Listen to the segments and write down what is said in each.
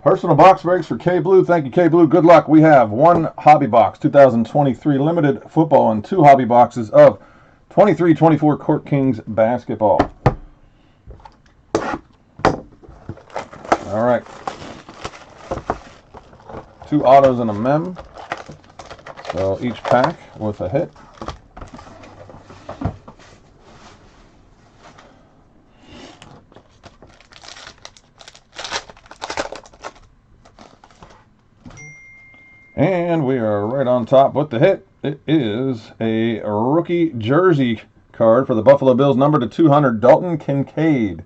Personal box breaks for K Blue. Thank you, K Blue. Good luck. We have one hobby box, 2023 limited football, and two hobby boxes of 23-24 Court Kings basketball. All right. Two autos and a mem. So each pack with a hit. And we are right on top with the hit. It is a rookie jersey card for the Buffalo Bills, number /200, Dalton Kincaid.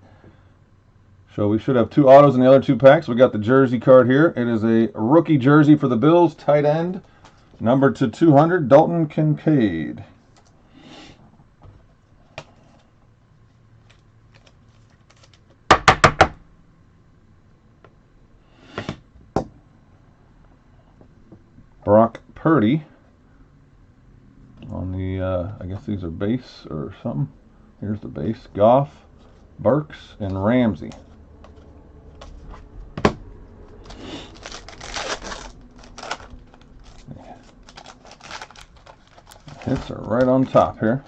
So we should have two autos in the other two packs. We got the jersey card here. It is a rookie jersey for the Bills, tight end, number /200, Dalton Kincaid. Brock Purdy on the, I guess these are base or something. Here's the base. Goff, Burks, and Ramsey. Hits are right on top here.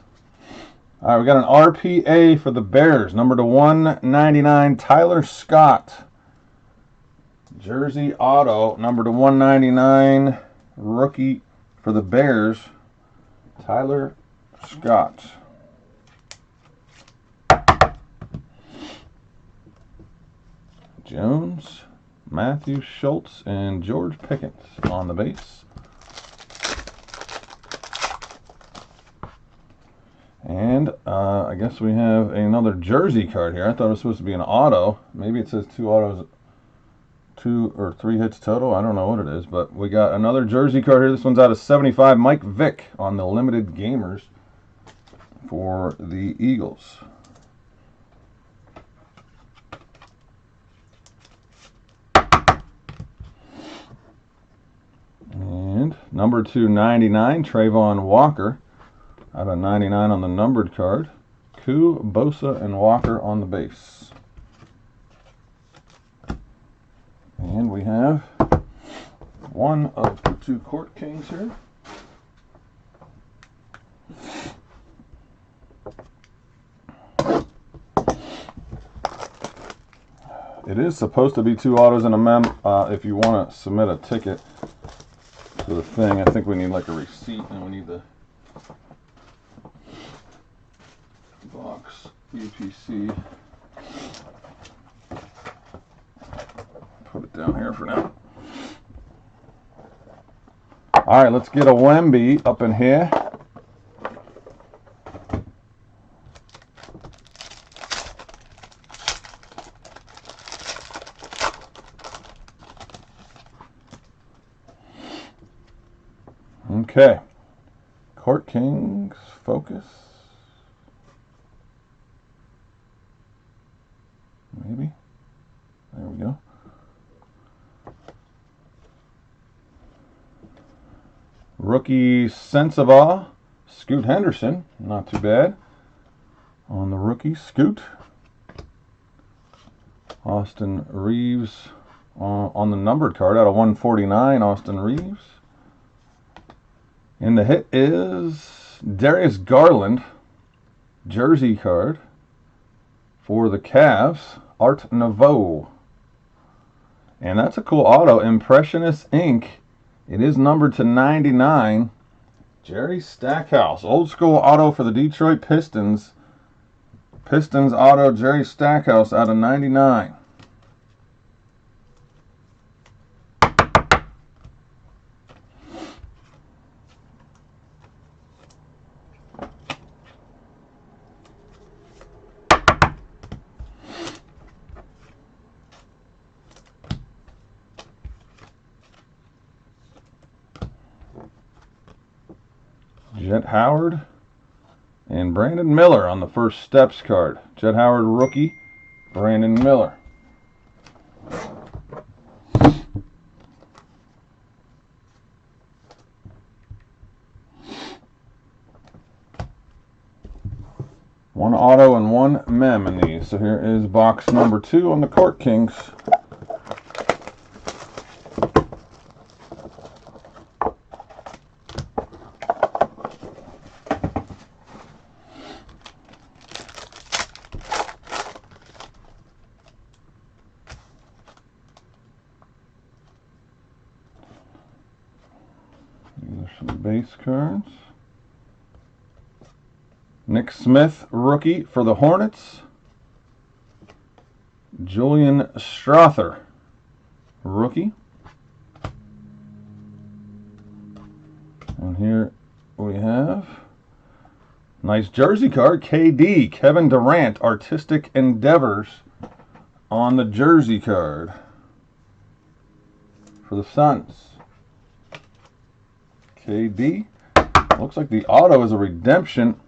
All right, we got an RPA for the Bears, number /199, Tyler Scott. Jersey auto, number /199, rookie for the Bears, Tyler Scott. Jones, Matthew Schultz, and George Pickens on the base. And I guess we have another jersey card here. I thought it was supposed to be an auto. Maybe it says two autos, 2 or 3 hits total. I don't know what it is, but we got another jersey card here. This one's out of 75. Mike Vick on the limited gamers for the Eagles. And number /299, Trayvon Walker. Out of 99 on the numbered card. Koo, Bosa, and Walker on the base. And we have one of the two Court Kings here. It is supposed to be two autos and a mem. If you want to submit a ticket to the thing, I think we need like a receipt, and we need the box UPC. Put it down here for now. All right, let's get a Wemby up in here. Okay. Court Kings, focus. Maybe. There we go. Rookie Sensabaugh, Scoot Henderson, not too bad. On the rookie, Scoot. Austin Reeves on the numbered card out of 149, Austin Reeves. And the hit is Darius Garland, jersey card for the Cavs, Art Nouveau. And that's a cool auto, Impressionist Ink. It is numbered /99, Jerry Stackhouse. Old school auto for the Detroit Pistons. Pistons auto, Jerry Stackhouse out of 99. Jet Howard and Brandon Miller on the first steps card. Jet Howard rookie, Brandon Miller. One auto and one mem in these. So here is box number 2 on the Court Kings. Some base cards. Nick Smith, rookie for the Hornets. Julian Strawther, rookie. And here we have nice jersey card, KD, Kevin Durant, Artistic Endeavors on the jersey card for the Suns. KD. Looks like the auto is a redemption.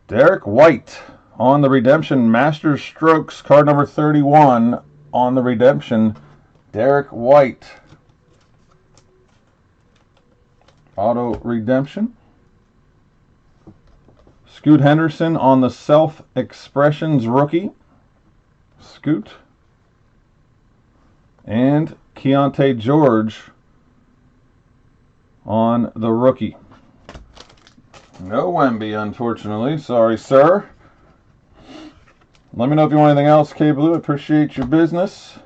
Derek White on the redemption. Master Strokes, card number 31 on the redemption. Derek White. Auto redemption. Scoot Henderson on the Self Expressions rookie. Scoot. And Keontae George on the rookie. No Wemby, unfortunately. Sorry, sir. Let me know if you want anything else, K Blue. Appreciate your business.